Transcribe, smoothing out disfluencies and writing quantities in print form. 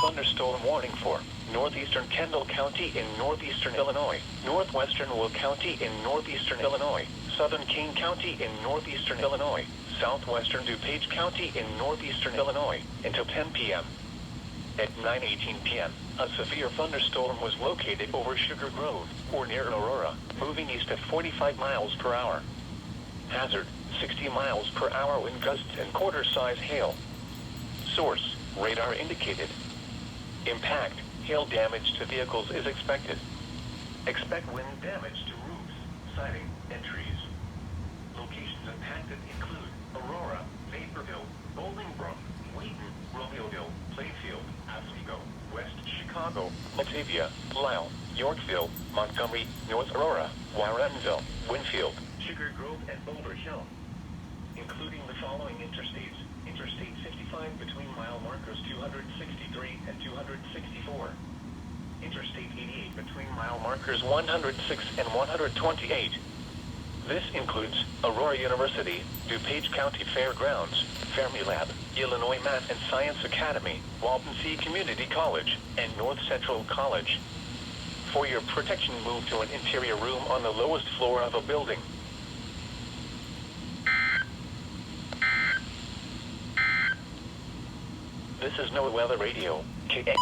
thunderstorm warning for northeastern Kendall County in northeastern Illinois, northwestern Will County in northeastern Illinois, southern Kane County in northeastern Illinois, southwestern DuPage County in northeastern Illinois, until 10 p.m. At 9:18 p.m., a severe thunderstorm was located over Sugar Grove, or near Aurora, moving east at 45 miles per hour. Hazard, 60 miles per hour wind gusts and quarter-size hail. Source, radar indicated. Impact, hail damage to vehicles is expected. Expect wind damage to roofs, siding, and trees. Locations impacted include Aurora, Naperville, Bolingbrook, Wheaton, Romeoville, Plainfield, Oswego, West Chicago, Batavia, Lisle, Yorkville, Montgomery, North Aurora, Warrenville, Winfield, Sugar Grove, and Boulder Hill. Including the following interstates: Interstate 55 between mile markers 263 and 264. Interstate 88 between mile markers 106 and 128. This includes Aurora University, DuPage County Fairgrounds, Fermilab, Illinois Math and Science Academy, Walton C Community College, and North Central College. For your protection, move to an interior room on the lowest floor of a building. This is NOAA Weather Radio, KA.